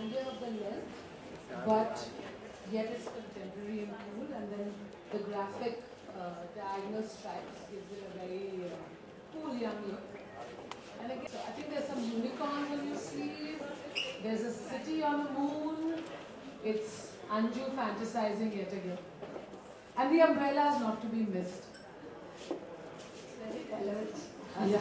idea of the length, but yet it's contemporary and cool, and then the graphic diagonal stripes gives it a very cool young look. And again, so I think there's some unicorns on your sleeve, there's a city on the moon, it's Anju fantasizing yet again. And the umbrella is not to be missed. Very relevant. Yeah.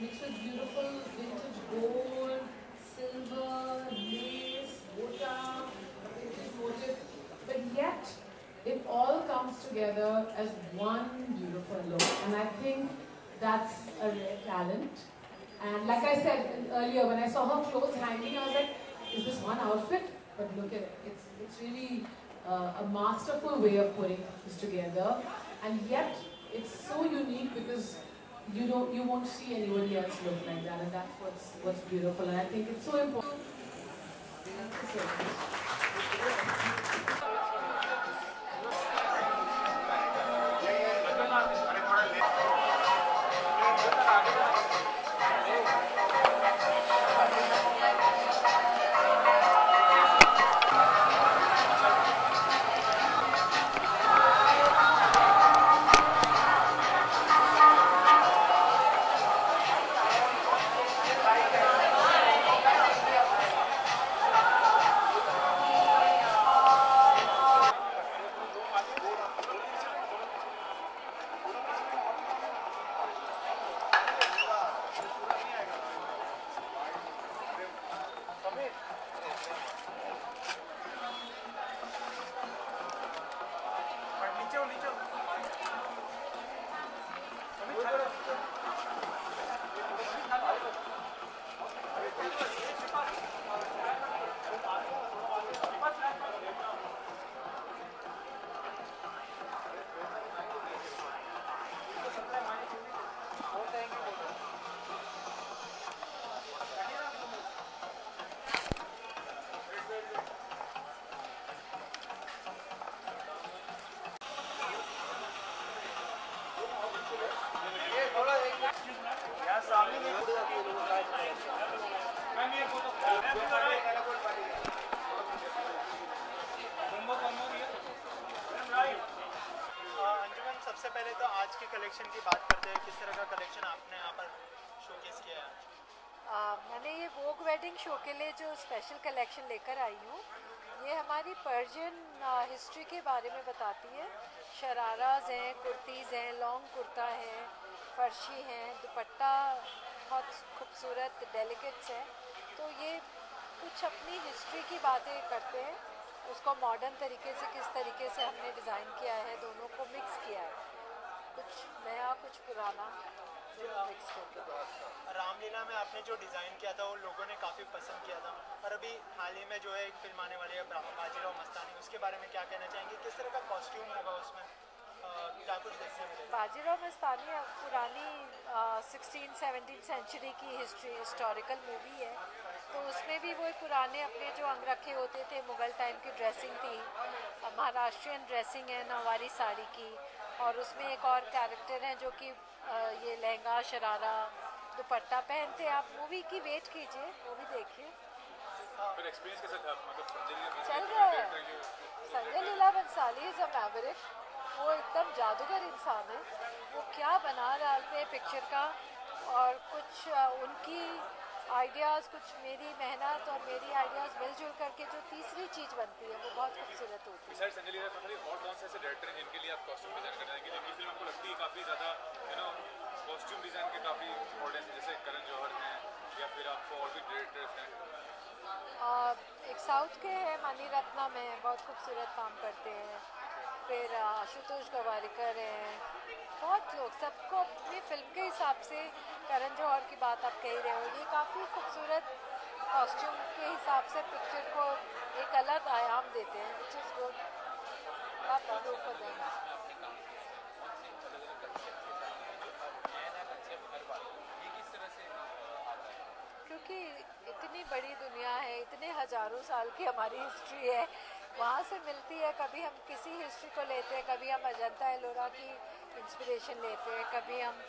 Mixed with beautiful vintage gold, silver, lace, bota, vintage motif, but yet it all comes together as one beautiful look, and I think that's a rare talent. And like I said earlier, when I saw her clothes hanging, I was like, is this one outfit? But look at it, it's really a masterful way of putting this together, and yet it's so unique because you won't see anybody else look like that, and that's what's beautiful, and I think it's so important. सबसे पहले तो आज की collection की बात करते हैं, किस तरह का कलेक्शन आपने यहाँ पर शोकेस किया है? मैंने ये वोग वेडिंग शो के लिए जो स्पेशल कलेक्शन लेकर आई हूँ, ये हमारी पर्शियन हिस्ट्री के बारे में बताती है। शराराज हैं, कुर्तीज़ हैं, लॉन्ग कुर्ता है, फर्शी हैं, दुपट्टा बहुत खूबसूरत डेलिकेट्स हैं। तो ये कुछ अपनी हिस्ट्री की बातें करते हैं, उसको मॉडर्न तरीके से किस तरीके से हमने डिज़ाइन किया है, दोनों को मिक्स किया है, कुछ नया कुछ पुराना मिक्स करके। रामलीला में आपने जो डिज़ाइन किया था वो लोगों ने काफ़ी पसंद किया था, और अभी हाल ही में जो है एक फिल्म आने वाली है बाजीराव मस्तानी, उसके बारे में क्या कहना चाहेंगे? किस तरह का कॉस्ट्यूम होगा उसमें, क्या कुछ देखने मिलेगा? बाजीराव मस्तानी पुरानी 16-17 सेंचुरी की हिस्टोरिकल मूवी है, तो उसमें भी वो पुराने अपने जो अंगरखे होते थे, मुग़ल टाइम की ड्रेसिंग थी, महाराष्ट्रियन ड्रेसिंग है नौवारी साड़ी की, और उसमें एक और कैरेक्टर हैं जो कि ये लहंगा शरारा दुपट्टा पहनते। आप मूवी की वेट कीजिए, मूवी देखिए। फिर एक्सपीरियंस कैसा था? मतलब चल रहा है। Sanjay Leela Bhansali is a Maverick, वो एकदम जादूगर इंसान है, वो क्या बना डालते हैं पिक्चर का, और कुछ उनकी आइडियाज़, कुछ मेरी मेहनत और मेरी आइडियाज़ मिलजुल करके जो तीसरी चीज़ बनती है वो बहुत खूबसूरत होती है। सर संजय लीला और कौन से ऐसे डायरेक्टर हैं जिनके लिए आप कॉस्ट्यूम डिजाइन करना चाहेंगे, जिनकी फिल्म आपको लगती है काफ़ी ज़्यादा कॉस्ट्यूम डिज़ाइन के काफ़ी इम्पोर्टेंस है, जैसे करण जौहर हैं या फिर आपको और भी डायरेक्टर्स हैं? एक साउथ के हैं मणि रत्नम है, बहुत खूबसूरत काम करते हैं। फिर आशुतोष गवारिकर हैं, बहुत लोग, सबको अपनी फिल्म के हिसाब से। करण जौहर की बात आप कह रहे हो, ये काफ़ी खूबसूरत कॉस्ट्यूम के हिसाब से पिक्चर को एक अलग आयाम देते हैं, which is good. For them. क्योंकि इतनी बड़ी दुनिया है, इतने हज़ारों साल की हमारी हिस्ट्री है, वहाँ से मिलती है। कभी हम किसी हिस्ट्री को लेते हैं, कभी हम अजंता एलोरा की इंस्पिरेशन लेते हैं, कभी हम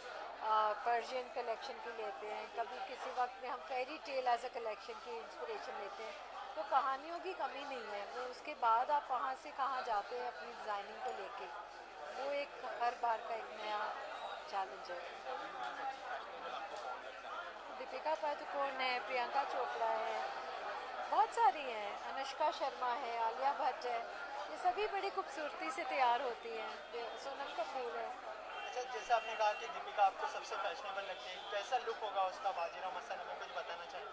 पर्शियन कलेक्शन की लेते हैं, कभी किसी वक्त में हम fairy tale as a collection की इंस्पिरेशन लेते हैं। तो कहानियों की कमी नहीं है, वो उसके बाद आप वहाँ से कहाँ जाते हैं अपनी डिज़ाइनिंग को लेके, वो एक हर बार का एक नया चैलेंज है। दीपिका पादुकोण है, प्रियंका चोपड़ा है, बहुत सारी हैं, अनुष्का शर्मा है, आलिया भट्ट है, ये सभी बड़ी खूबसूरती से तैयार होती हैं। सोनम कपूर है। अच्छा, जैसे आपने कहा कि दीपिका आपको सबसे फैशनेबल लगती है, कैसा लुक होगा उसका बाजीराव मस्तानी में, कुछ बताना चाहेंगे?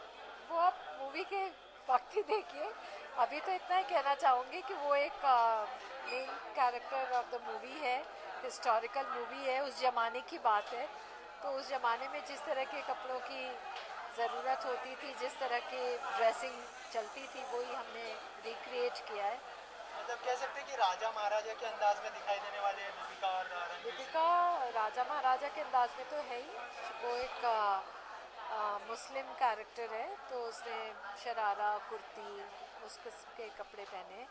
वो आप मूवी के वक्त ही देखिए। अभी तो इतना ही कहना चाहूँगी कि वो एक main character of the movie है, हिस्टोरिकल मूवी है, उस ज़माने की बात है। तो उस ज़माने में जिस तरह के कपड़ों की ज़रूरत होती थी, जिस तरह की ड्रेसिंग चलती थी, वही हमने रिक्रिएट किया है। मतलब कह सकते हैं कि राजा महाराजा के अंदाज में दिखाई देने वाले हैं दीपिका और रणवीर सिंह। दीपिका राजा महाराजा के अंदाज में तो है ही, वो एक मुस्लिम कैरेक्टर है, तो उसने शरारा कुर्ती उस किस्म के कपड़े पहने,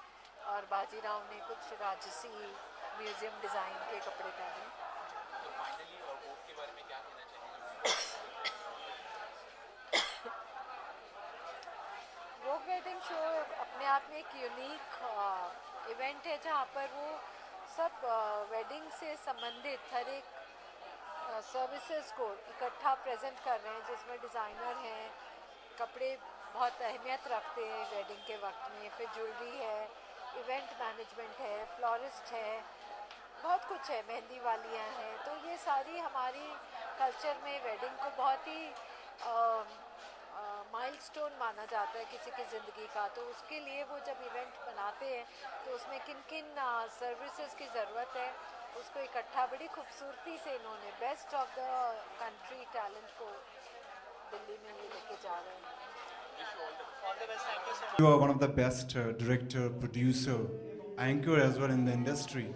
और बाजीराव ने कुछ राजसी म्यूज़ियम डिज़ाइन के कपड़े पहने। तो फाइनली वोट के बारे में क्या कहना चाहेंगे? वोग वेडिंग शो अपने आप में एक यूनिक इवेंट है, जहाँ पर वो सब वेडिंग से संबंधित हर एक सर्विसेज को इकट्ठा प्रेजेंट कर रहे हैं, जिसमें डिज़ाइनर हैं, कपड़े बहुत अहमियत रखते हैं वेडिंग के वक्त में, फिर ज्वेलरी है, इवेंट मैनेजमेंट है, फ्लोरिस्ट है, बहुत कुछ है, मेहंदी वालियाँ हैं। तो ये सारी हमारी कल्चर में वेडिंग को बहुत ही माइलस्टोन माना जाता है किसी की ज़िंदगी का। तो उसके लिए वो जब इवेंट बनाते हैं तो उसमें किन किन सर्विसेज की ज़रूरत है, उसको इकट्ठा बड़ी खूबसूरती से इन्होंने best of the country talent को दिल्ली में ये लेके जा रहे हैं। All the best, thank you so much. You are one of the best director, producer, anchor as well in the industry.